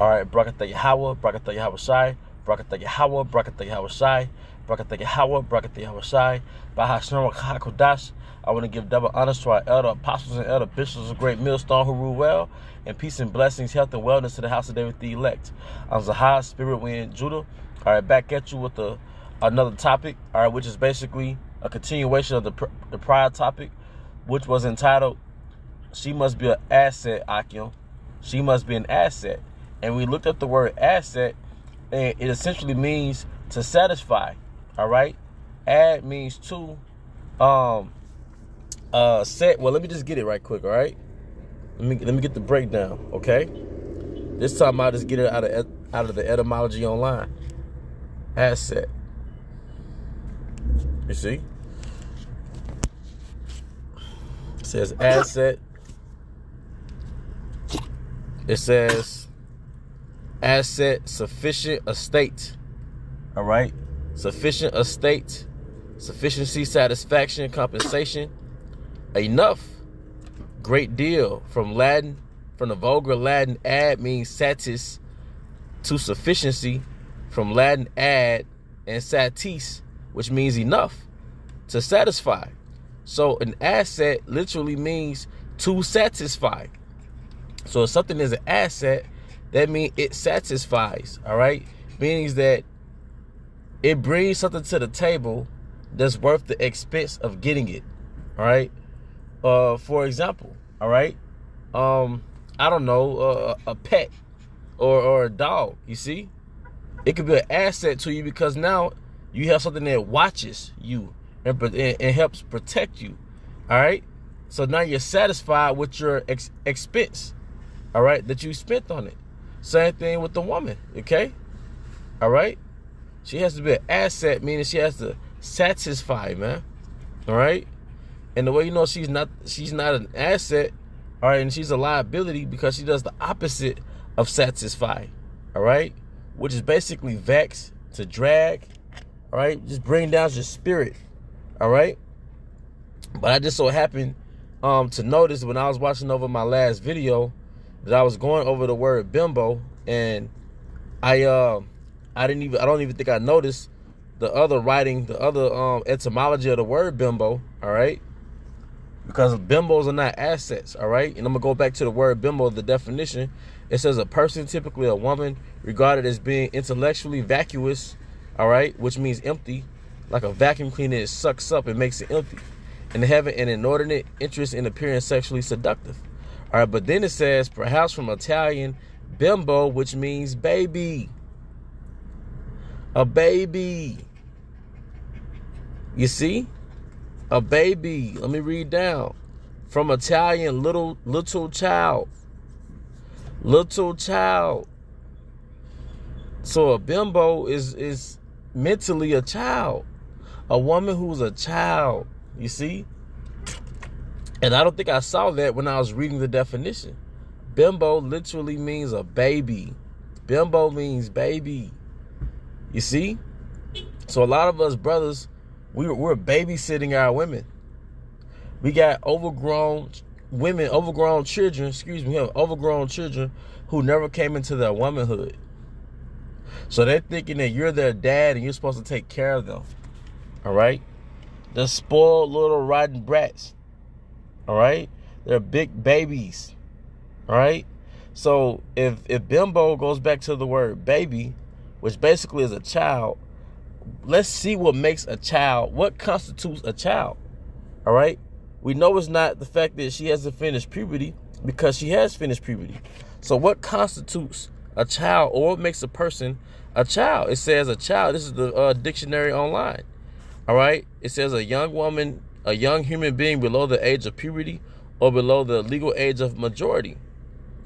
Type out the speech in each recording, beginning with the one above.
All right, Brakatha Yahweh, Brakatha Yahweh Shai, Brakatha Yahweh, Brakatha Yahweh Shai, Brakatha Yahweh, Brakatha Yahweh Shai, Bahasham HaKodash. I want to give double honors to our elder apostles and elder bishops of Great Millstone who rule well, and peace and blessings, health and wellness to the house of David the elect. I'm Zahar, Spirit Wind Judah. All right, back at you with another topic, all right, which is basically a continuation of the prior topic, which was entitled, She Must Be an Asset, Akim. She must be an asset. And we looked up the word asset, and it essentially means to satisfy. All right. Add means to set. Well, let me just get it right quick. All right. Let me get the breakdown. Okay. This time I'll just get it out of the etymology online. Asset. You see? It says asset. It says asset, sufficient estate. All right. Sufficient estate, sufficiency, satisfaction, compensation, enough, great deal. From the vulgar Latin ad means satis to sufficiency, from Latin ad and satis, which means enough, to satisfy. So an asset literally means to satisfy. So if something is an asset, that means it satisfies, all right? Meaning that it brings something to the table that's worth the expense of getting it, all right? For example, all right? I don't know, a pet or a dog, you see? It could be an asset to you because now you have something that watches you and helps protect you, all right? So now you're satisfied with your expense, all right, that you spent on it. Same thing with the woman, okay? All right? She has to be an asset, meaning she has to satisfy, man. All right? And the way you know she's not an asset, all right, and she's a liability because she does the opposite of satisfy, all right? Which is basically vex, to drag, all right? Just bring down your spirit, all right? But I just so happened to notice when I was watching over my last video that I was going over the word bimbo, and I don't even think I noticed the other etymology of the word bimbo, all right? Because bimbos are not assets, all right? And I'm gonna go back to the word bimbo, the definition. It says a person, typically a woman, regarded as being intellectually vacuous, all right, which means empty, like a vacuum cleaner, it sucks up and makes it empty, and having an inordinate interest in appearing sexually seductive. All right, but then it says, perhaps from Italian, bimbo, which means baby. A baby. You see? A baby. Let me read down. From Italian, little child. Little child. So a bimbo is mentally a child. A woman who's a child. You see? And I don't think I saw that when I was reading the definition. Bimbo literally means a baby. Bimbo means baby. You see? So a lot of us brothers, we're babysitting our women. We got overgrown children who never came into their womanhood. So they're thinking that you're their dad and you're supposed to take care of them. All right? They're spoiled little rotten brats. All right? They're big babies. All right? So if bimbo goes back to the word baby, which basically is a child, let's see what makes a child, what constitutes a child. All right? We know it's not the fact that she hasn't finished puberty, because she has finished puberty. So what constitutes a child, or what makes a person a child? It says a child. This is the dictionary online. All right? It says a young woman, a young human being below the age of puberty or below the legal age of majority.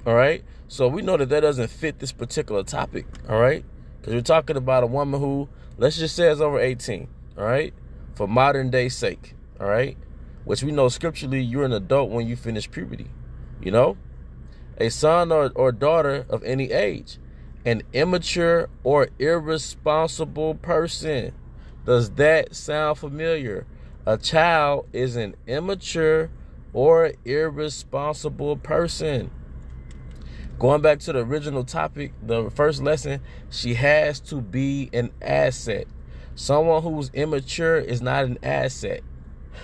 All right? So we know that doesn't fit this particular topic. All right? Because we're talking about a woman who, let's just say, is over 18. All right? For modern day sake. All right? Which we know scripturally you're an adult when you finish puberty. You know? A son or daughter of any age. An immature or irresponsible person. Does that sound familiar? A child is an immature or irresponsible person. Going back to the original topic, the first lesson, she has to be an asset. Someone who's immature is not an asset.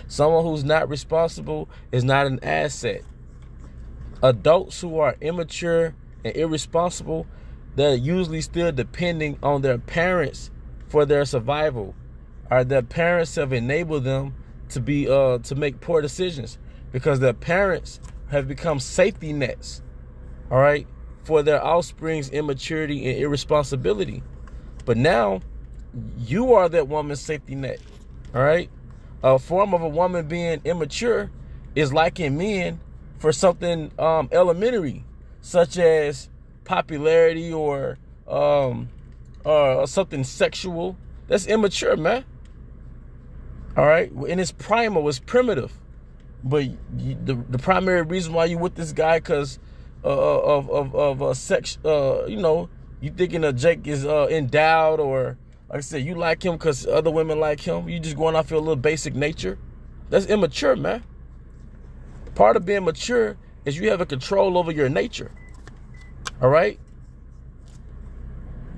Someone who's not responsible is not an asset. Adults who are immature and irresponsible, they're usually still depending on their parents for their survival. Or their parents have enabled them to make poor decisions because their parents have become safety nets, all right, for their offspring's immaturity and irresponsibility. But now you are that woman's safety net, all right? A form of a woman being immature is liking men for something elementary, such as popularity or something sexual. That's immature, man. All right, and it's primal, it's primitive, but the primary reason why you with this guy because of sex, you know, you thinking that Jake is endowed, or like I said, you like him because other women like him. You just going off your little basic nature. That's immature, man. Part of being mature is you have a control over your nature. All right,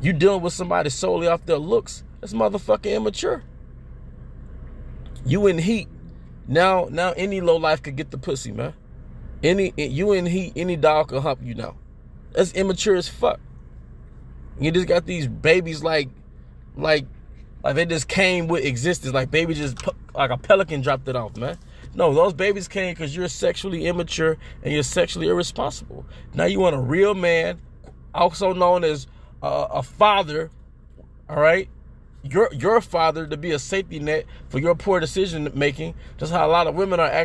you dealing with somebody solely off their looks. That's motherfucking immature. You in heat. Now any low life could get the pussy, man. You in heat, any dog can hump you now. That's immature as fuck. You just got these babies like they just came with existence. Like baby just like a pelican dropped it off, man. No, those babies came because you're sexually immature and you're sexually irresponsible. Now you want a real man, also known as a father, all right? Your father to be a safety net for your poor decision making. Just how a lot of women are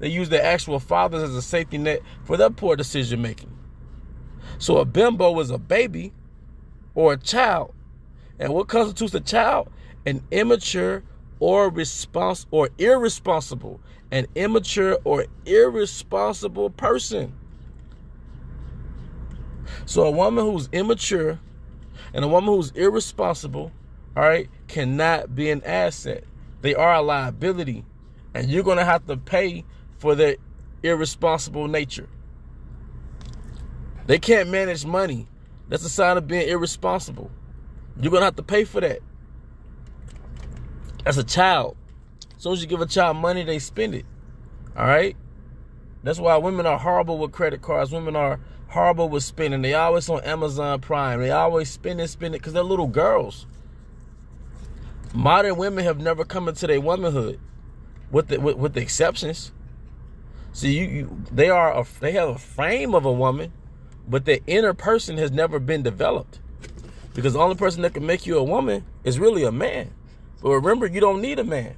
they use their actual fathers as a safety net for their poor decision making. So a bimbo is a baby or a child. And what constitutes a child? An immature or irresponsible. An immature or irresponsible person. So a woman who's immature and a woman who's irresponsible, all right, cannot be an asset. They are a liability, and you're going to have to pay for their irresponsible nature. They can't manage money. That's a sign of being irresponsible. You're going to have to pay for that. As a child, as soon as you give a child money, they spend it, all right? That's why women are horrible with credit cards. Women are horrible with spending. They always on Amazon Prime. They always spend it because they're little girls. Modern women have never come into their womanhood, with the exceptions. See, they have a frame of a woman, but the inner person has never been developed. Because the only person that can make you a woman is really a man. But remember, you don't need a man.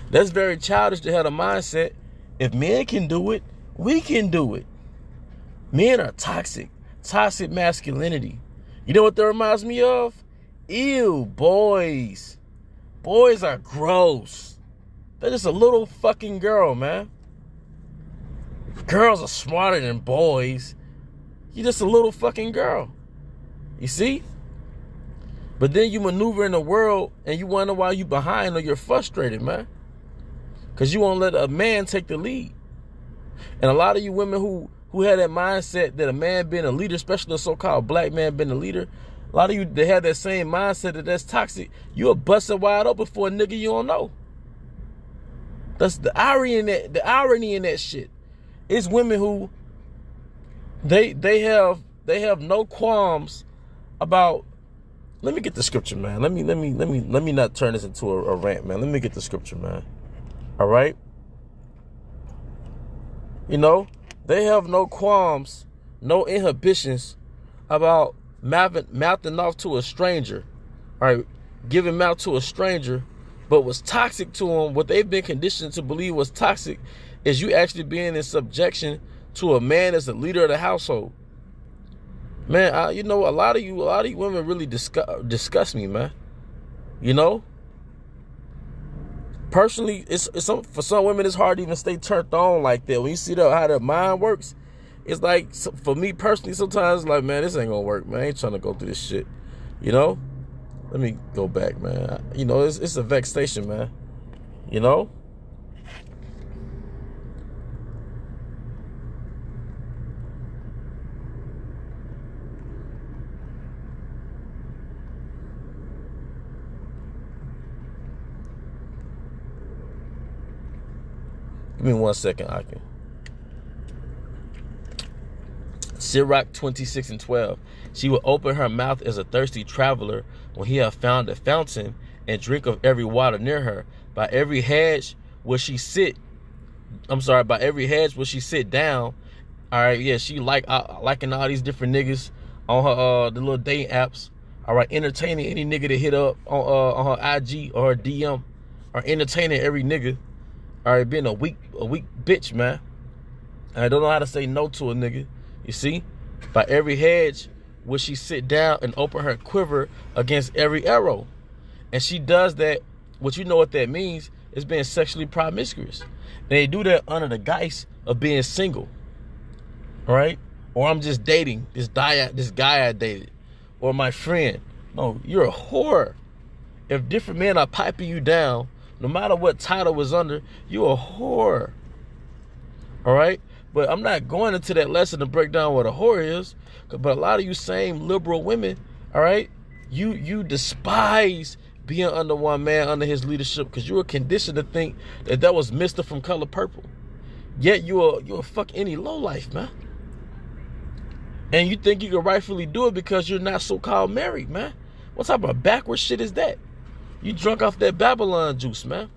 That's very childish to have a mindset. If men can do it, we can do it. Men are toxic masculinity. You know what that reminds me of? Ew, boys. Boys are gross. They're just a little fucking girl, man. Girls are smarter than boys. You're just a little fucking girl. You see? But then you maneuver in the world and you wonder why you behind or you're frustrated, man. Because you won't let a man take the lead. And a lot of you women who had that mindset that a man being a leader, especially a so-called black man being a leader, a lot of you, they have that same mindset that's toxic. You'll bust it wide open for a nigga you don't know. That's the irony in that. The irony in that shit. It's women who they have no qualms about. Let me get the scripture, man. Let me not turn this into a rant, man. Let me get the scripture, man. All right. You know, they have no qualms, no inhibitions about mouthing off to a stranger, all right, giving mouth to a stranger, but what's toxic to them, what they've been conditioned to believe was toxic, is you actually being in subjection to a man as the leader of the household. Man, you know, a lot of you women really disgust me, man. You know, personally, it's for some women it's hard to even stay turned on like that. When you see how their mind works, it's like, for me personally, sometimes it's like, man, this ain't gonna work, man. I ain't trying to go through this shit, you know? Let me go back, man. You know, it's a vexation, man. You know? Give me 1 second, I can. Sirach 26:12. She will open her mouth as a thirsty traveler when he have found a fountain, and drink of every water near her. By every hedge will she sit. By every hedge will she sit down. All right, yeah, she liking all these different niggas on her the little dating apps. All right, entertaining any nigga that hit up on her IG or her DM, or entertaining every nigga. All right, being a weak bitch, man. I don't know how to say no to a nigga. You see, by every hedge will she sit down and open her quiver against every arrow. And she does that. What you know what that means is being sexually promiscuous. They do that under the guise of being single. All right? Or I'm just dating this guy I dated. Or my friend. No, you're a whore. If different men are piping you down, no matter what title was under, you're a whore. All right? But I'm not going into that lesson to break down what a whore is. But a lot of you same liberal women, all right, you despise being under one man, under his leadership, because you were conditioned to think that was Mr. from Color Purple. Yet you'll fuck any lowlife, man. And you think you can rightfully do it because you're not so-called married, man. What type of backwards shit is that? You drunk off that Babylon juice, man.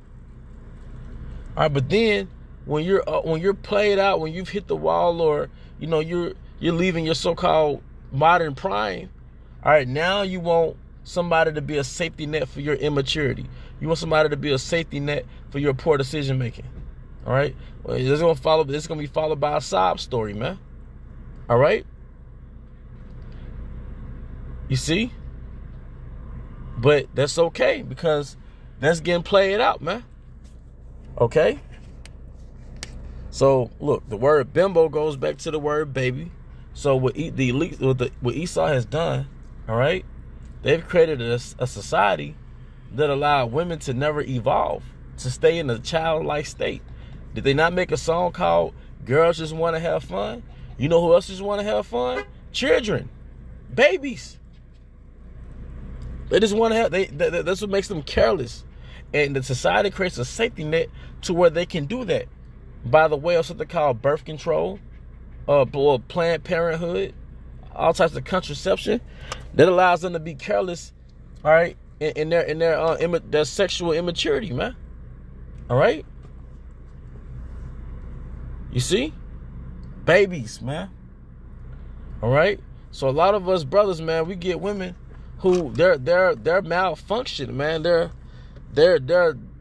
All right, but then when you're played out, when you've hit the wall, or you know you're leaving your so-called modern prime, all right, now you want somebody to be a safety net for your immaturity. You want somebody to be a safety net for your poor decision making. All right, well, this is gonna be followed by a sob story, man. All right, you see, but that's okay because that's getting played out, man. Okay. So look, the word bimbo goes back to the word baby. So what Esau has done, all right, they've created a society that allowed women to never evolve, to stay in a childlike state. Did they not make a song called "Girls Just Want to Have Fun"? You know who else just want to have fun? Children, babies. They just want to have. That's what makes them careless, and the society creates a safety net to where they can do that. By the way of something called birth control, Planned Parenthood, all types of contraception, that allows them to be careless, all right, in their sexual immaturity, man. All right, you see, babies, man. All right, so a lot of us brothers, man, we get women who they're malfunctioned, man.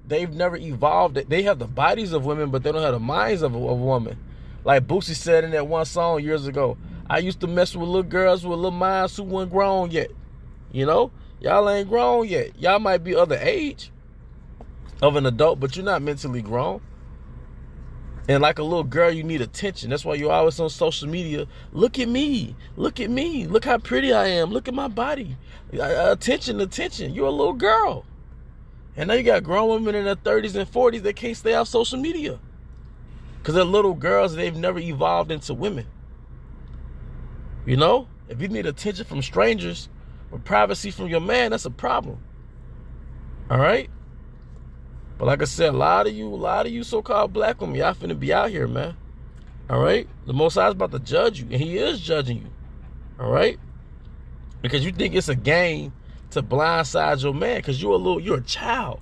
They've never evolved. They have the bodies of women, but they don't have the minds of a woman. Like Boosie said in that one song years ago, I used to mess with little girls with little minds who weren't grown yet. You know? Y'all ain't grown yet. Y'all might be of the age of an adult, but you're not mentally grown. And like a little girl, you need attention. That's why you're always on social media. Look at me. Look at me. Look how pretty I am. Look at my body. Attention. You're a little girl. And now you got grown women in their 30s and 40s that can't stay off social media because they're little girls and they've never evolved into women. You know, if you need attention from strangers or privacy from your man, that's a problem. All right. But like I said, a lot of you so-called black women, y'all finna be out here, man. All right. The Most High is about to judge you, and He is judging you. All right. Because you think it's a game to blindside your man because you're a child.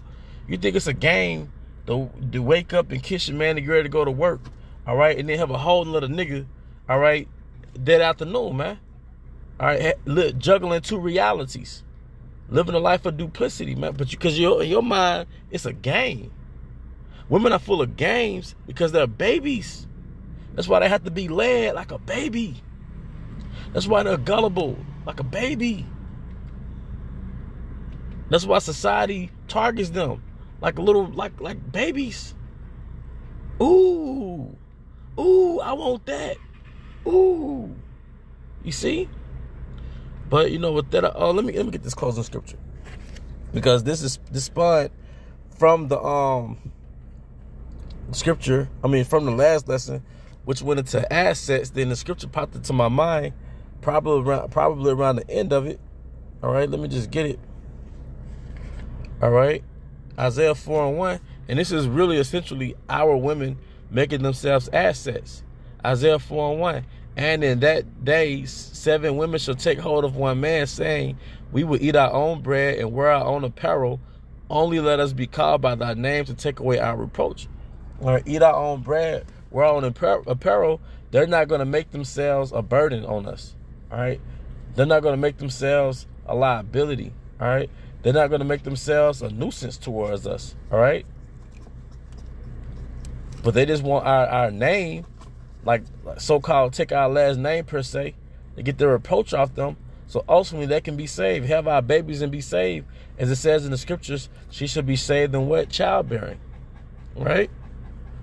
You think it's a game to wake up and kiss your man and get ready to go to work, all right, and then have a whole little nigga, all right, that afternoon, man. All right, juggling two realities, living a life of duplicity, man. But because in your mind, it's a game. Women are full of games because they're babies. That's why they have to be led like a baby. That's why they're gullible like a baby. That's why society targets them like babies. Ooh, I want that. Ooh, you see? But you know what? Let me get this closing scripture because this spawned from the scripture. I mean, from the last lesson, which went into assets. Then the scripture popped into my mind, probably around the end of it. All right, let me just get it. All right, Isaiah 4:1, and this is really essentially our women making themselves assets. Isaiah 4:1. And in that day 7 women shall take hold of one man, saying, we will eat our own bread and wear our own apparel. Only let us be called by thy name to take away our reproach. Or eat our own bread, wear our own apparel. They're not going to make themselves a burden on us. All right. They're not going to make themselves a liability. All right. They're not going to make themselves a nuisance towards us. All right. But they just want our name, like so-called take our last name per se, to get the reproach off them. So ultimately they can be saved, have our babies and be saved. As it says in the scriptures, she should be saved in what? Childbearing. Right?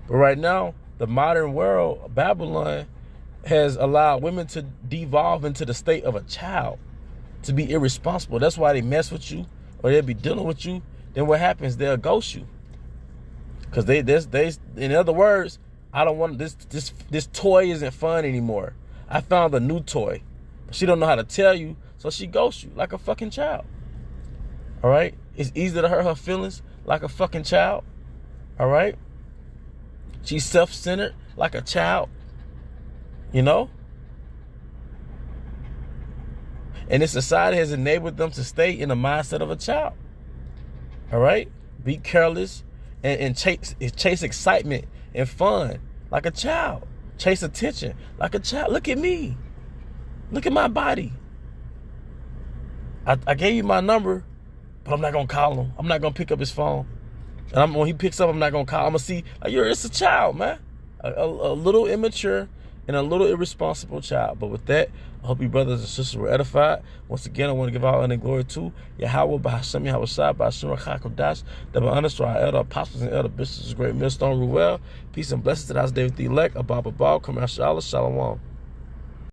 But right now, the modern world, Babylon, has allowed women to devolve into the state of a child, to be irresponsible. That's why they mess with you, or they'll be dealing with you. Then what happens? They'll ghost you. Because they in other words, I don't want this toy isn't fun anymore. I found a new toy. But she don't know how to tell you, so she ghosts you like a fucking child. All right? It's easy to hurt her feelings like a fucking child. All right? She's self-centered like a child. You know? And this society has enabled them to stay in the mindset of a child. All right? Be careless and chase excitement and fun like a child. Chase attention like a child. Look at me. Look at my body. I gave you my number, but I'm not going to call him. I'm not going to pick up his phone. And when he picks up, I'm not going to call. I'm going to see, like, it's a child, man. A little immature and a little irresponsible child. But with that, I hope you brothers and sisters were edified. Once again, I want to give all honor and glory to Yahweh, Bahashem, Yahweh Shai, Bahashem, Chakodash, that my honors to our elder apostles and elder bishops, great millstone, Ruel. Peace and blessings to us, David the elect, Abba Baal, Kamar Shalom.